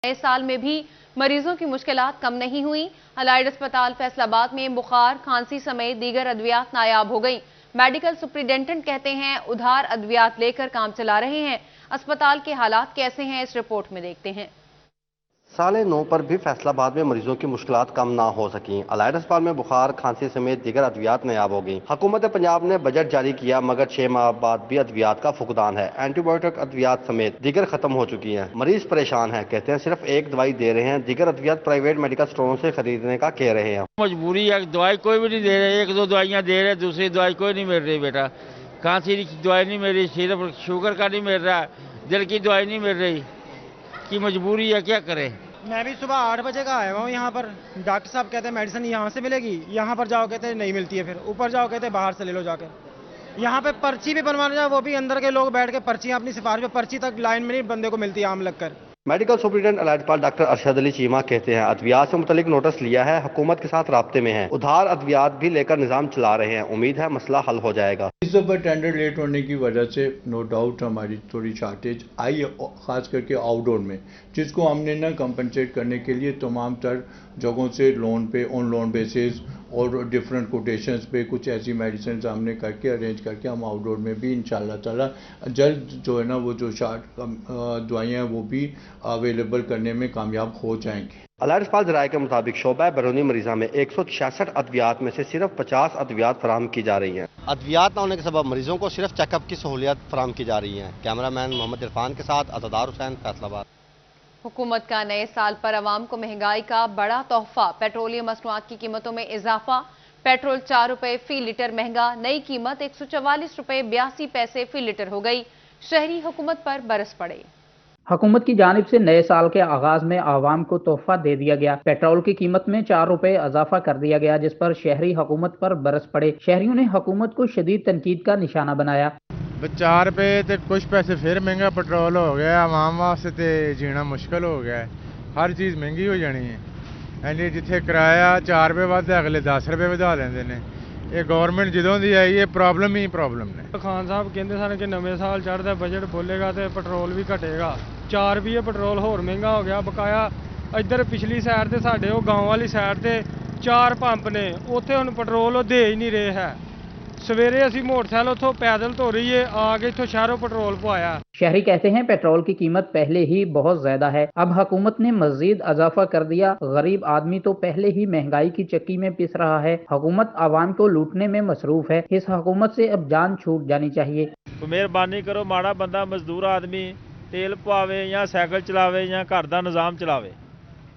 नए साल में भी मरीजों की मुश्किलात कम नहीं हुई। अलाइड अस्पताल फैसलाबाद में बुखार, खांसी समेत दीगर अद्वियात नायाब हो गई। मेडिकल सुपरिटेंडेंट कहते हैं उधार अद्वियात लेकर काम चला रहे हैं। अस्पताल के हालात कैसे हैं, इस रिपोर्ट में देखते हैं। साले 9 पर भी फैसलाबाद में मरीजों की मुश्किलात कम ना हो सकी। अलाइड अस्पताल में बुखार, खांसी समेत दीगर अद्वियात नायाब हो गई। हुकूमत पंजाब ने बजट जारी किया, मगर 6 माह बाद भी अद्वियात का फुकदान है। एंटीबायोटिक अद्वियात समेत दीगर खत्म हो चुकी हैं। मरीज परेशान है, कहते हैं सिर्फ एक दवाई दे रहे हैं, दीगर अद्वियात प्राइवेट मेडिकल स्टोरों से खरीदने का कह रहे हैं। मजबूरी है, दवाई कोई भी नहीं दे रहे। 1-2 दवाइयाँ दे रहे, दूसरी दवाई कोई नहीं मिल रही बेटा। खांसी की दवाई नहीं मिल रही, सिर्फ शुगर का नहीं मिल रहा, दिल की दवाई नहीं मिल रही। की मजबूरी है, क्या करें। मैं भी सुबह 8 बजे का आया हुआ हूँ यहाँ पर। डॉक्टर साहब कहते हैं मेडिसिन यहाँ से मिलेगी, यहाँ पर जाओ कहते हैं नहीं मिलती है, फिर ऊपर जाओ कहते हैं बाहर से ले लो जाकर। यहाँ पे पर्ची भी बनवाने जाओ, वो भी अंदर के लोग बैठ के पर्चियाँ अपनी सिफारिश पे पर्ची तक लाइन में नहीं बंदे को मिलती आम लगकर। मेडिकल सुपरिटेंडेंट अलाइड अस्पताल डॉक्टर अरशद अली चीमा कहते हैं अद्वियात से मुतलिक नोटिस लिया है, हुकूमत के साथ राब्ते में है, उधार अद्वियात भी लेकर निजाम चला रहे हैं। उम्मीद है मसला हल हो जाएगा। इस दफा टेंडर लेट होने की वजह से नो डाउट हमारी थोड़ी शार्टेज आई, खास करके आउटडोर में, जिसको हमने ना कंपनसेट करने के लिए तमाम तर जगहों से लोन पे, ऑन लोन बेसिस और डिफरेंट कोटेशंस पे कुछ ऐसी मेडिसिन हमने करके अरेंज करके हम आउटडोर में भी इंशाल्लाह ताला जल्द जो है ना वो जो शार्ट दवाइयाँ हैं वो भी अवेलेबल करने में कामयाब हो जाएंगे। अलाइड अस्पताल ज़राए के मुताबिक शोबा बैरूनी मरीज़ा में 166 अद्वियात में से सिर्फ 50 अद्वियात फराहम की जा रही हैं। अद्वियात न होने के सबब मरीजों को सिर्फ चेकअप की सहूलियत फराहम की जा रही है। कैमरामैन मोहम्मद इरफान के साथ अज़दार हुसैन, फैसलाबाद। हुकूमत का नए साल पर अवाम को महंगाई का बड़ा तोहफा। पेट्रोलियम मसनूआत की कीमतों में इजाफा। पेट्रोल 4 रुपए फी लीटर महंगा, नई कीमत 144 रुपए 82 पैसे फी लीटर हो गई। शहरी हुकूमत पर बरस पड़े। हुकूमत की जानिब से नए साल के आगाज में आवाम को तोहफा दे दिया गया। पेट्रोल की कीमत में 4 रुपए इजाफा कर दिया गया, जिस पर शहरी हुकूमत पर बरस पड़े। शहरियों ने हुकूमत को शदीद तनकीद का निशाना बनाया। 4 रुपए तो कुछ पैसे फिर महंगा पेट्रोल हो गया, आवाम वास्ते तो जीना मुश्किल हो गया है। हर चीज़ महंगी हो जानी है। जिथे किराया 4 रुपए वध अगले 10 रुपए वधा देंगे ने। ये गवर्नमेंट ਜਦੋਂ ਦੀ आई है प्रॉब्लम ही प्रॉब्लम ने। खान साहब कहते सन कि नवे साल चढ़ता बजट बोलेगा तो पेट्रोल भी घटेगा। 4 रुपये पेट्रोल होर महंगा हो गया। बकाया इधर पिछली साइड से साढ़े गाँव वाली साइड से 4 पंप ने, उत्थे हुण पेट्रोल दे ही नहीं रहे है। सवेरे असी मोटरसाइकिल उतो पैदल धो रही है, आके इथों शहरों पेट्रोल पवाया। शहरी कहते हैं पेट्रोल की कीमत पहले ही बहुत ज्यादा है, अब हुकूमत ने मजीद इजाफा कर दिया। गरीब आदमी तो पहले ही महंगाई की चक्की में पिस रहा है। हुकूमत आवाम को लूटने में मसरूफ है। इस हुकूमत से अब जान छूट जानी चाहिए। तो मेहरबानी करो, माड़ा बंदा मजदूर आदमी तेल पवावे या साइकिल चलावे या घर का निजाम चलावे।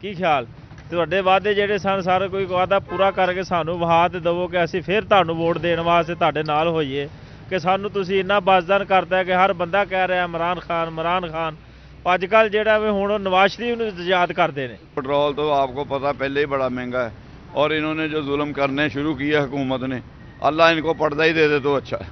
की ख्याल ਤੁਹਾਡੇ ਵਾਅਦੇ ਜਿਹੜੇ ਸਨ ਸਾਰੇ ਕੋਈ ਵਾਅਦਾ ਪੂਰਾ ਕਰਕੇ ਸਾਨੂੰ ਵਹਾ ਤੇ ਦਵੋ ਕਿ ਅਸੀਂ ਫਿਰ ਤੁਹਾਨੂੰ ਵੋਟ ਦੇਣ ਵਾਸਤੇ ਤੁਹਾਡੇ ਨਾਲ ਹੋਈਏ ਕਿ ਸਾਨੂੰ ਤੁਸੀਂ ਇੰਨਾ ਬਾਜ਼ਦਾਨ ਕਰਤਾ ਹੈ ਕਿ ਹਰ ਬੰਦਾ ਕਹਿ ਰਿਹਾ ਇਮਰਾਨ ਖਾਨ। ਅੱਜ ਕੱਲ ਜਿਹੜਾ ਵੇ ਹੁਣ नवाज शरीफ ਨੂੰ ਯਾਦ ਕਰਦੇ ਨੇ। पेट्रोल तो आपको पता पहले ही बड़ा महंगा है और इन्होंने जो जुल्म करने शुरू किया हुकूमत ने, अल्लाह इनको पर्दा ही दे दे तो अच्छा है।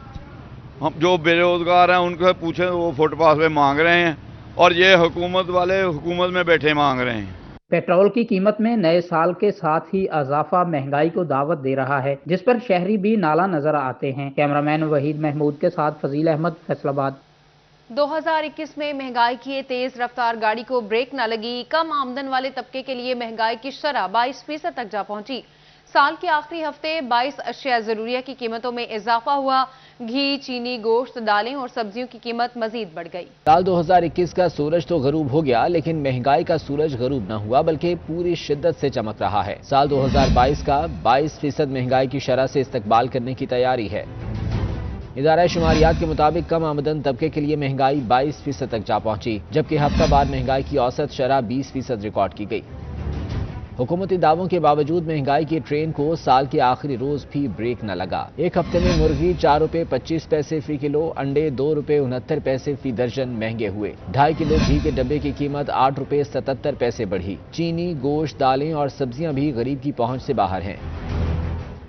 हम जो बेरोजगार हैं उनको पूछें, वो फुटपाथ पे मांग रहे हैं और ये हुकूमत वाले हुकूमत में बैठे मांग रहे हैं। पेट्रोल की कीमत में नए साल के साथ ही इजाफा महंगाई को दावत दे रहा है, जिस पर शहरी भी नाला नजर आते हैं। कैमरामैन वहीद महमूद के साथ फजील अहमद, फैसलाबाद। 2021 में महंगाई की तेज रफ्तार गाड़ी को ब्रेक न लगी। कम आमदन वाले तबके के लिए महंगाई की शरह 22% तक जा पहुंची। साल के आखिरी हफ्ते 22 अशिया जरूरिया की कीमतों में इजाफा हुआ। घी, चीनी, गोश्त, दालें और सब्जियों की कीमत मजीद बढ़ गई। साल 2021 का सूरज तो गरूब हो गया, लेकिन महंगाई का सूरज गरूब न हुआ बल्कि पूरी शिद्दत से चमक रहा है। साल 2022 का 22% महंगाई की शरह से इस्तकबाल करने की तैयारी है। इदारा शुमारियात के मुताबिक कम आमदन तबके के लिए महंगाई 22% तक जा पहुंची, जबकि हफ्ता बाद महंगाई की औसत शरह 20% रिकॉर्ड की गई। हुकूमती दावों के बावजूद महंगाई की ट्रेन को साल के आखिरी रोज भी ब्रेक न लगा। एक हफ्ते में मुर्गी 4 रुपए 25 पैसे फी किलो, अंडे 2 रुपए 69 पैसे फी दर्जन महंगे हुए। 2.5 किलो घी के डब्बे की कीमत 8 रुपए 77 पैसे बढ़ी। चीनी, गोश्त, दालें और सब्जियां भी गरीब की पहुंच से बाहर हैं।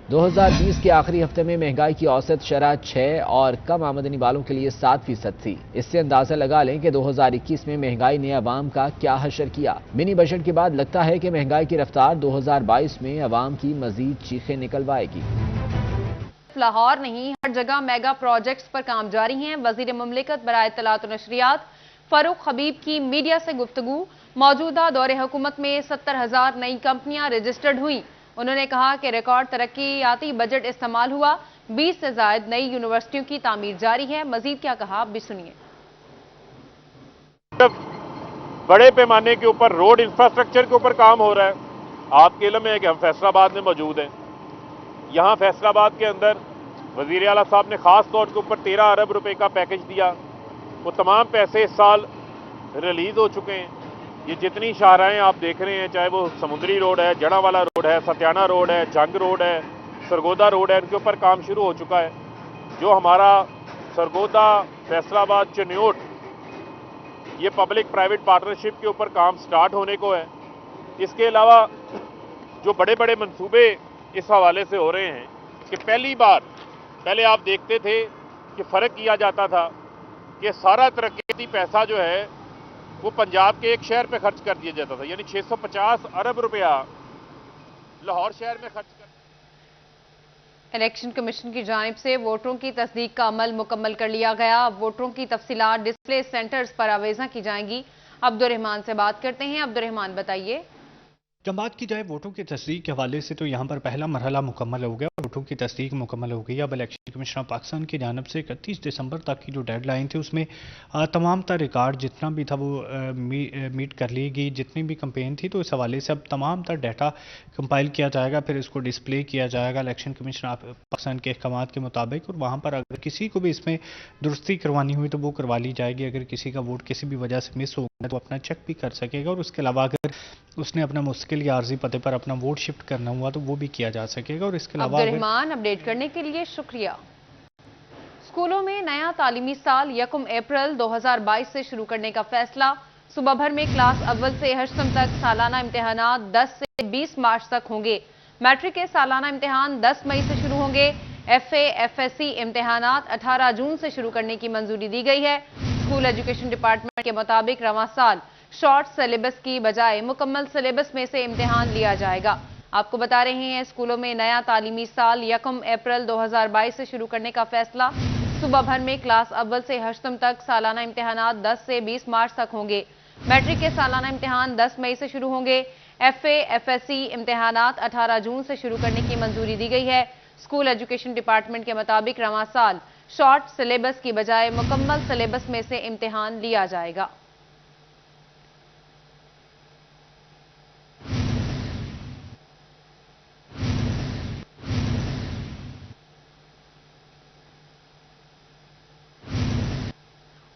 2020 के आखिरी हफ्ते में महंगाई की औसत शरह 6 और कम आमदनी वालों के लिए 7% थी। इससे अंदाजा लगा लें कि 2021 में महंगाई ने अवाम का क्या हशर किया। मिनी बजट के बाद लगता है कि महंगाई की रफ्तार 2022 में अवाम की मजीद चीखें निकलवाएगी। लाहौर नहीं, हर जगह मेगा प्रोजेक्ट्स पर काम जारी हैं। वजीर मुमलिकत बराए इत्तलात और नशरियात फारूक हबीब की मीडिया से गुफ्तगू। मौजूदा दौरे हुकूमत में 70,000 नई कंपनियां रजिस्टर्ड हुई। उन्होंने कहा कि रिकॉर्ड तरक्याती बजट इस्तेमाल हुआ, 20 से ज्यादा नई यूनिवर्सिटियों की तामीर जारी है। मजीद क्या कहा, आप भी सुनिए। बड़े पैमाने के ऊपर रोड इंफ्रास्ट्रक्चर के ऊपर काम हो रहा है। आपके इल्म में है कि हम फैसलाबाद में मौजूद हैं। यहाँ फैसलाबाद के अंदर वज़ीर आला साहब ने ख़ास तौर के ऊपर 13 अरब रुपए का पैकेज दिया। वो तमाम पैसे इस साल रिलीज़ हो चुके हैं। ये जितनी शाहराएँ आप देख रहे हैं, चाहे वो समुद्री रोड है, जड़ावाला रोड है, सत्याना रोड है, जंग रोड है, सरगोदा रोड है, इनके ऊपर काम शुरू हो चुका है। जो हमारा सरगोदा फैसलाबाद चन्योट ये पब्लिक प्राइवेट पार्टनरशिप के ऊपर काम स्टार्ट होने को है। इसके अलावा जो बड़े बड़े मंसूबे इस हवाले से हो रहे हैं कि पहले आप देखते थे कि फ़र्क किया जाता था कि सारा तरक्याती पैसा जो है वो पंजाब के एक शहर पे खर्च कर दिया जाता था, यानी 650 अरब रुपया लाहौर शहर में खर्च कर। इलेक्शन कमीशन की जानिब से वोटरों की तस्दीक का अमल मुकम्मल कर लिया गया। अब वोटरों की तफसीलात डिस्प्ले सेंटर्स पर आवेज़ा की जाएंगी। अब्दुर्रहमान से बात करते हैं। अब्दुर्रहमान, बताइए। जब बात की जाए वोटों की तस्दीक के हवाले से तो यहाँ पर पहला मरहला मुकम्मल हो गया, वोटों की तस्दीक मुकम्मल हो गई। अब इलेक्शन कमीशन ऑफ पाकिस्तान की जानिब से 31 दिसंबर तक की जो डेड लाइन थी उसमें तमाम तर रिकॉर्ड जितना भी था वो मीट कर ली गई, जितनी भी कंपेन थी। तो इस हवाले से अब तमाम तर डाटा कंपाइल किया जाएगा, फिर इसको डिस्प्ले किया जाएगा इलेक्शन कमीशन ऑफ पाकिस्तान के अहकामात के मुताबिक। और वहाँ पर अगर किसी को भी इसमें दुरुस्ती करवानी हुई तो वो करवा ली जाएगी। अगर किसी का वोट किसी भी वजह से मिस हो गया तो अपना चेक भी कर सकेगा। और उसके अलावा अगर उसने अपना मुस्तकिल या आर्जी पते पर अपना वोट शिफ्ट करना हुआ तो वो भी किया जा सकेगा। और इसके अलावा अब्दुर्रहमान, अपडेट करने के लिए शुक्रिया। स्कूलों में नया तालीमी साल 1 अप्रैल 2022 से शुरू करने का फैसला। सुबह भर में क्लास अव्वल से अष्टम तक सालाना इम्तिहानात 10 से 20 मार्च तक होंगे। मैट्रिक के सालाना इम्तिहान 10 मई से शुरू होंगे। FA, FSC इम्तिहानात 18 जून से शुरू करने की मंजूरी दी गई है। स्कूल एजुकेशन डिपार्टमेंट के मुताबिक रवां साल शॉर्ट सिलेबस की बजाय मुकम्मल सिलेबस में से इम्तिहान लिया जाएगा। आपको बता रहे हैं, स्कूलों में नया तालीमी साल 1 अप्रैल 2022 से शुरू करने का फैसला। सुबह भर में क्लास अव्वल से अष्टम तक सालाना इम्तिहानात 10 से 20 मार्च तक होंगे। मैट्रिक के सालाना इम्तिहान 10 मई से शुरू होंगे। FA, FSC इम्तिहानात 18 जून से शुरू करने की मंजूरी दी गई है। स्कूल एजुकेशन डिपार्टमेंट के मुताबिक रवां साल शॉर्ट सिलेबस की बजाय मुकम्मल सिलेबस में से इम्तिहान लिया जाएगा।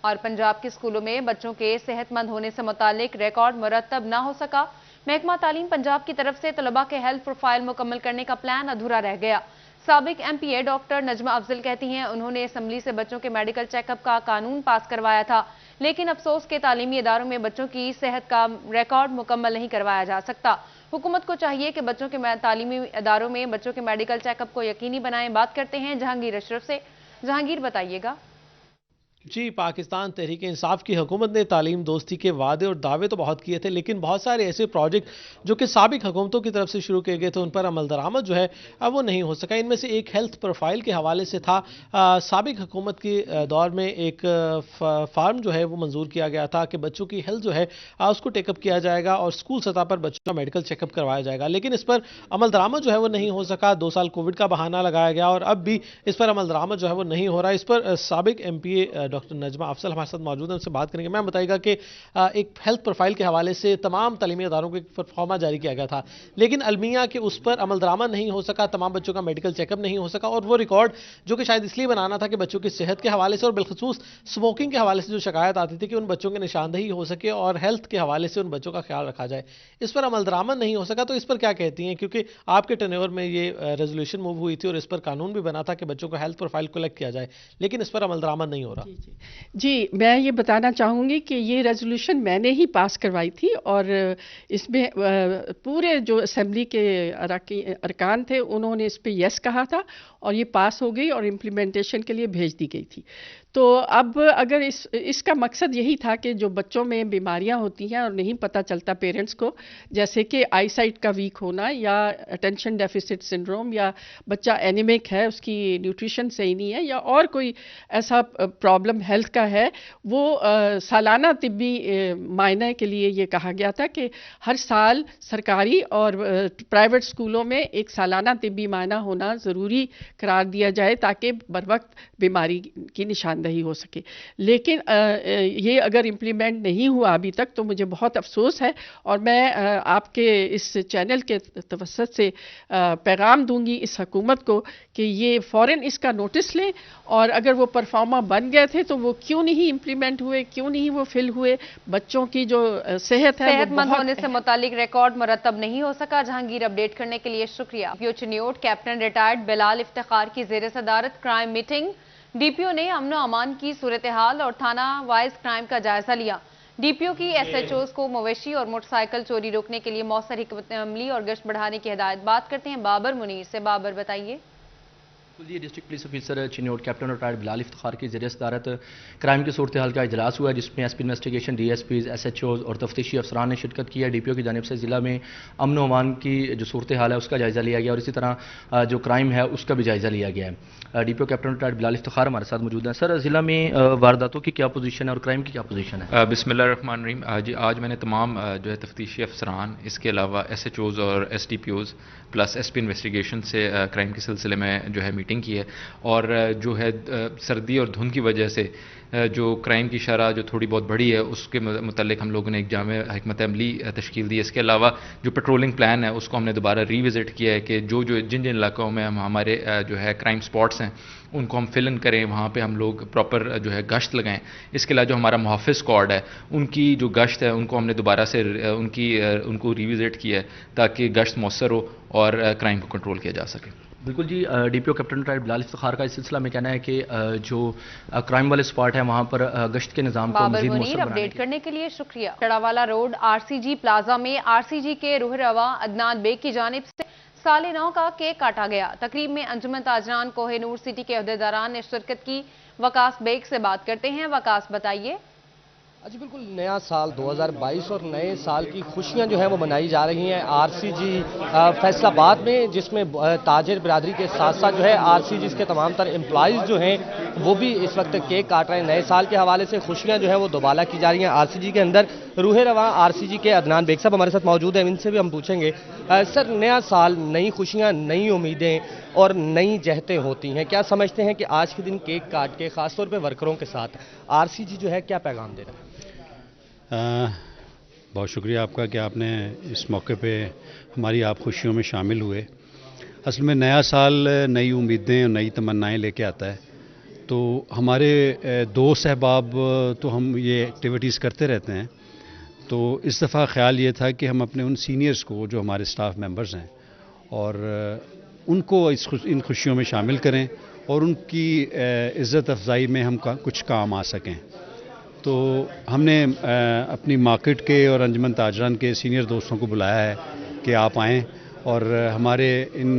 और पंजाब के स्कूलों में बच्चों के सेहतमंद होने से मुतालिक रिकॉर्ड मुरतब ना हो सका। महकमा तालीम पंजाब की तरफ से तलबा के हेल्थ प्रोफाइल मुकम्मल करने का प्लान अधूरा रह गया। साबिक MPA डॉक्टर नजमा अफजल कहती हैं, उन्होंने असम्बली से बच्चों के मेडिकल चेकअप का कानून पास करवाया था, लेकिन अफसोस के तालीमी इदारों में बच्चों की सेहत का रिकॉर्ड मुकम्मल नहीं करवाया जा सकता। हुकूमत को चाहिए कि बच्चों के तालीमी इदारों में बच्चों के मेडिकल चेकअप को यकीनी बनाएं। बात करते हैं जहांगीर अशरफ से। जहांगीर, बताइएगा। जी, पाकिस्तान तहरीक इंसाफ की हुकूमत ने तालीम दोस्ती के वादे और दावे तो बहुत किए थे, लेकिन बहुत सारे ऐसे प्रोजेक्ट जो कि साबिक हुकूमतों की तरफ से शुरू किए गए थे उन पर अमल दरामद जो है अब वो नहीं हो सका। इनमें से एक हेल्थ प्रोफाइल के हवाले से था। साबिक हुकूमत के दौर में एक फार्म जो है वो मंजूर किया गया था कि बच्चों की हेल्थ जो है उसको टेकअप किया जाएगा और स्कूल सतह पर बच्चों का मेडिकल चेकअप करवाया जाएगा, लेकिन इस पर अमल दरामद जो है वो नहीं हो सका। 2 साल कोविड का बहाना लगाया गया और अब भी इस पर अमल दरामद जो है वो नहीं हो रहा। इस पर साबिक MPA डॉक्टर नजमा अफजल हमारे साथ मौजूद हैं, उनसे बात करेंगे। मैं बताइएगा कि एक हेल्थ प्रोफाइल के हवाले से तमाम तालीमी इदारों को एक परफॉर्मा जारी किया गया था, लेकिन अलमिया के उस पर अमल दरामद नहीं हो सका, तमाम बच्चों का मेडिकल चेकअप नहीं हो सका। और वो रिकॉर्ड जो कि शायद इसलिए बनाना था कि बच्चों की सेहत के हवाले से और बिलखसूस स्मोकिंग के हवाले से जो शिकायत आती थी कि उन बच्चों की निशानदही हो सके और हेल्थ के हवाले से उन बच्चों का ख्याल रखा जाए, इस पर अमल दरामद नहीं हो सका। तो इस पर क्या कहती हैं, क्योंकि आपके टेन्योर में ये रेजोल्यूशन मूव हुई थी और इस पर कानून भी बना था कि बच्चों का हेल्थ प्रोफाइल कलेक्ट किया जाए, लेकिन इस पर अमल दरामद नहीं हो रहा। जी, मैं ये बताना चाहूँगी कि ये रेजोल्यूशन मैंने ही पास करवाई थी और इसमें पूरे जो असेंबली के अरकान थे उन्होंने इस पे यस कहा था और ये पास हो गई और इम्प्लीमेंटेशन के लिए भेज दी गई थी। तो अब अगर इसका मकसद यही था कि जो बच्चों में बीमारियां होती हैं और नहीं पता चलता पेरेंट्स को, जैसे कि आई साइट का वीक होना या अटेंशन डेफिसिट सिंड्रोम या बच्चा एनीमिक है, उसकी न्यूट्रिशन सही नहीं है या और कोई ऐसा प्रॉब्लम प्रॉब्लम हेल्थ का है वो सालाना तिब्बी मायने के लिए ये कहा गया था कि हर साल सरकारी और प्राइवेट स्कूलों में एक सालाना तिब्बी मायना होना ज़रूरी करार दिया जाए ताकि बर वक्त बीमारी की निशानदही हो सके। लेकिन ये अगर इम्प्लीमेंट नहीं हुआ अभी तक तो मुझे बहुत अफसोस है, और मैं आपके इस चैनल के तवस्सुत से पैगाम दूंगी इस हुकूमत को कि ये फ़ौरन इसका नोटिस लें, और अगर वो परफॉर्मा बन गए थे तो वो क्यों नहीं इम्प्लीमेंट हुए, क्यों नहीं वो फिल हुए। बच्चों की जो सेहत है सेहतमंद होने से मुतालिक रिकॉर्ड मरतब नहीं हो सका। जहांगीर, अपडेट करने के लिए शुक्रिया। DPO Chiniot captain retired Bilal Iftikhar की ज़ेर सदारत क्राइम मीटिंग। डीपीओ ने अमन व अमान की सूरत हाल और थाना वाइज क्राइम का जायजा लिया। डीपीओ की एसएचओज को मवेशी और मोटरसाइकिल चोरी रोकने के लिए मौसर हिकमत अमली और गश्त बढ़ाने की हिदायत। बात करते हैं बाबर मुनीर से। बाबर, बताइए। District police officer Chiniot captain retired Bilal Iftikhar की ज़रिए सदारत क्राइम की सूरत हाल का इजलास हुआ है, जिसमें एसपी इन्वेस्टिगेशन, डीएसपीज, एसएचओज और तफ्तीशी अफसरान ने शिरकत की है। डीपीओ की जानिब से ज़िला में अमन व अमान की जो सूरत हाल है उसका जायज़ा लिया गया और इसी तरह जो क्राइम है उसका भी जायज़ा लिया गया है। DPO captain retired Bilal Iftikhar हमारे साथ मौजूद हैं। सर, ज़िला में वारदातों की क्या पोजीशन है और क्राइम की क्या पोजीशन है? बिस्मिल्लाहिर्रहमानिर्रहीम। आज मैंने तमाम जो है तफ्तीशी अफसरान, इसके अलावा एसएचओज और एसडीपीओज प्लस एसपी इन्वेस्टिगेशन से क्राइम के सिलसिले में जो है मीटिंग की है, और जो है सर्दी और धुंध की वजह से जो क्राइम की शरह जो थोड़ी बहुत बढ़ी है उसके मुतालिक हम लोगों ने एक जामे हिकमत अमली तश्कील दी। इसके अलावा जो पेट्रोलिंग प्लान है उसको हमने दोबारा रिविज़िट किया है कि जिन जिन इलाकों में हमारे जो है क्राइम स्पॉट्स हैं उनको हम फिल इन करें, वहाँ पे हम लोग प्रॉपर जो है गश्त लगाएं। इसके अलावा जो हमारा मुहाफ़िज़ स्क्वाड है उनकी जो गश्त है उनको हमने दोबारा से उनको रिविज़िट किया है ताकि गश्त मौसर हो और क्राइम को कंट्रोल किया जा सके। बिल्कुल जी। DPO captain retired Bilal Iftikhar का इस सिलसिला में कहना है कि जो क्राइम वाले स्पॉट है वहाँ पर गश्त के निज़ाम को मज़ीद मौसर अपडेट करने के लिए शुक्रिया। चढ़ावाला रोड आरसीजी प्लाजा में आरसीजी के रूह रवा अदनान बेग की जानिब से साले 9 का केक काटा गया। तकरीब में अंजुमन ताजरान कोहिनूर सिटी के अहदेदारान ने शिरकत की। वकास बेग से बात करते हैं। वकास, बताइए। जी बिल्कुल, नया साल 2022 और नए साल की खुशियां जो है वो मनाई जा रही हैं आरसीजी फैसलाबाद में, जिसमें ताजिर बिरादरी के साथ साथ जो है आरसीजी के तमाम तर एम्प्लॉइज़ जो हैं वो भी इस वक्त केक काट रहे हैं। नए साल के हवाले से खुशियां जो है वो दोबाला की जा रही हैं आरसीजी के अंदर। रूहे रवा आरसीजी के अदनान बेग साहब हमारे साथ मौजूद हैं, इनसे भी हम पूछेंगे सर, नया साल, नई खुशियाँ, नई उम्मीदें और नई जहतें होती हैं। क्या समझते हैं कि आज के दिन केक काट के ख़ासतौर पर वर्करों के साथ आरसीजी जो है क्या पैगाम दे रहा है? बहुत शुक्रिया आपका कि आपने इस मौके पे हमारी आप खुशियों में शामिल हुए। असल में नया साल नई उम्मीदें और नई तमन्नाएं लेके आता है, तो हमारे दोस्त अहबाब तो हम ये एक्टिविटीज़ करते रहते हैं। तो इस दफ़ा ख्याल ये था कि हम अपने उन सीनियर्स को जो हमारे स्टाफ मेंबर्स हैं और उनको इन खुशियों में शामिल करें और उनकी इज़्ज़त अफजाई में हम कुछ काम आ सकें। तो हमने अपनी मार्केट के और अंजुमन ताजरान के सीनियर दोस्तों को बुलाया है कि आप आएँ और हमारे इन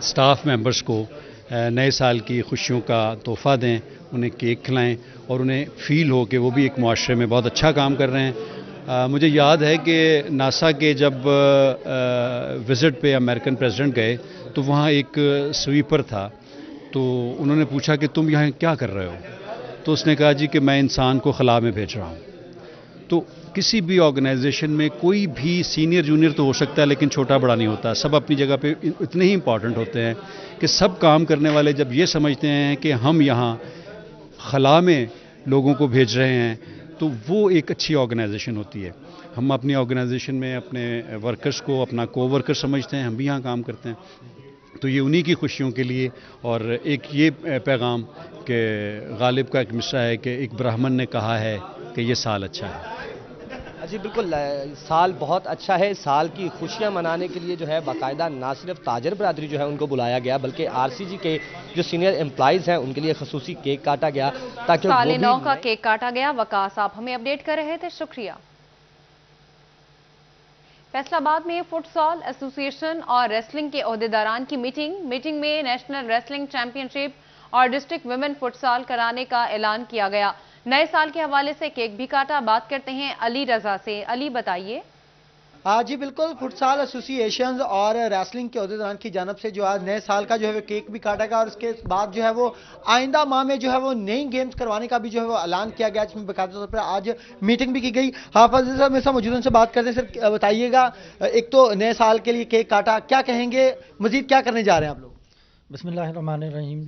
स्टाफ मेंबर्स को नए साल की खुशियों का तोहफ़ा दें, उन्हें केक खिलाएं और उन्हें फ़ील हो कि वो भी एक मुआशरे में बहुत अच्छा काम कर रहे हैं। मुझे याद है कि नासा के जब विज़िट पे अमेरिकन प्रेसिडेंट गए तो वहाँ एक स्वीपर था, तो उन्होंने पूछा कि तुम यहाँ क्या कर रहे हो? तो उसने कहा जी कि मैं इंसान को खला में भेज रहा हूँ। तो किसी भी ऑर्गेनाइजेशन में कोई भी सीनियर जूनियर तो हो सकता है लेकिन छोटा बड़ा नहीं होता, सब अपनी जगह पे इतने ही इम्पॉर्टेंट होते हैं कि सब काम करने वाले जब ये समझते हैं कि हम यहाँ खला में लोगों को भेज रहे हैं तो वो एक अच्छी ऑर्गेनाइजेशन होती है। हम अपनी ऑर्गेनाइजेशन में अपने वर्कर्स को अपना कोवर्कर समझते हैं, हम भी यहाँ काम करते हैं। तो ये उन्हीं की खुशियों के लिए। और एक ये पैगाम कि गालिब का एक मिसरा है कि एक ब्राह्मण ने कहा है कि ये साल अच्छा है। जी बिल्कुल, साल बहुत अच्छा है। साल की खुशियां मनाने के लिए जो है बाकायदा ना सिर्फ ताजर बरादरी जो है उनको बुलाया गया बल्कि आरसीजी के जो सीनियर एम्प्लॉइज़ हैं उनके लिए खसूसी केक काटा गया ताकि साले 9 का केक काटा गया। वकास, आप हमें अपडेट कर रहे थे, शुक्रिया। फैसलाबाद में फुटसॉल एसोसिएशन और रेसलिंग के ओहदेदारान की मीटिंग में नेशनल रेसलिंग चैंपियनशिप और डिस्ट्रिक्ट वुमेन फुटसॉल कराने का ऐलान किया गया। नए साल के हवाले से केक भी काटा। बात करते हैं अली रजा से। अली, बताइए। جی بالکل، فٹسال ایسوسی ایشنز اور ریسلنگ کے عہدیداران کی جانب سے جو آج نئے سال کا جو ہے وہ کیک بھی کاٹا گیا اور اس کے بعد جو ہے وہ آئندہ ماہ میں جو ہے وہ نئی گیمز کروانے کا بھی جو ہے وہ اعلان کیا گیا، جس میں باقاعدہ طور پر آج میٹنگ بھی کی گئی۔ حافظ صاحب میرے ساتھ موجود ہیں، ان سے بات کرتے ہیں۔ سر بتائیے گا، ایک تو نئے سال کے لیے کیک کاٹا، کیا کہیں گے، مزید کیا کرنے جا رہے ہیں آپ لوگ؟ بسم اللہ الرحمن الرحیم۔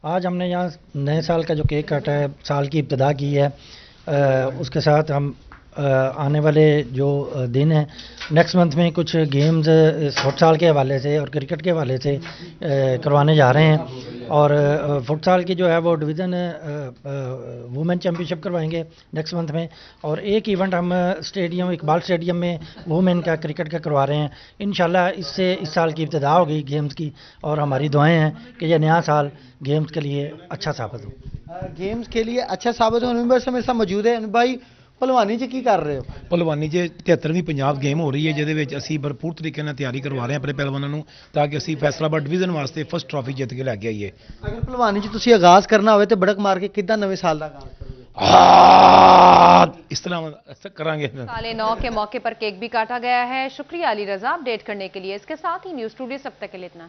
آج ہم نے یہاں نئے سال کا جو کیک کاٹا ہے، سال کی ابتدا کی ہے، اس کے ساتھ ہم آنے والے جو دن ہیں نیکسٹ منتھ میں کچھ گیمز فٹ سال کے حوالے سے اور کرکٹ کے حوالے سے کروانے جا رہے ہیں، اور فٹ سال کی جو ہے وہ ڈویژن وومن چیمپئن شپ کروائیں گے نیکسٹ منتھ میں، اور ایک ایونٹ ہم اسٹیڈیم اقبال اسٹیڈیم میں وومن کا کرکٹ کا کروا رہے ہیں۔ انشاءاللہ اس سے اس سال کی ابتدا ہوگی گیمز کی، اور ہماری دعائیں ہیں کہ یہ نیا سال گیمز کے لیے اچھا ثابت ہو۔ گیمز کے لیے اچھا ثابت ہو۔ انور سے میرے ساتھ موجود ہے۔ بھائی پہلوانی جی کی کر رہے ہو؟ پہلوانی جی 73ویں پنجاب گیم ہو رہی ہے، جہਦੇ ਵਿੱਚ ਅਸੀਂ ਭਰਪੂਰ ਤਰੀਕੇ ਨਾਲ ਤਿਆਰੀ ਕਰਵਾ ਰਹੇ ਹਾਂ ਆਪਣੇ ਪਹਿਲਵਾਨਾਂ ਨੂੰ, ਤਾਂ ਕਿ ਅਸੀਂ ਫੈਸਲਾਬਾਦ ਡਿਵੀਜ਼ਨ ਵਾਸਤੇ ਫਸਟ ਟਰਾਫੀ ਜਿੱਤ ਕੇ ਲੈ ਕੇ ਆਈਏ। ਅਗਰ ਭਲਵਾਨੀ ਜੀ ਤੁਸੀਂ ਆਗਾਜ਼ ਕਰਨਾ ਹੋਵੇ ਤੇ ਬੜਕ ਮਾਰ ਕੇ ਕਿੱਦਾਂ ਨਵੇਂ ਸਾਲ ਦਾ ਆਗਾਜ਼ ਕਰੋਗੇ? ਇਸ ਤਰ੍ਹਾਂ ਕਰਾਂਗੇ। साले 9 के मौके पर केक भी काटा गया है। शुक्रिया अली रजा अपडेट करने के लिए। इसके साथ ही न्यूज़ टुडे सब तक के लिए इतना।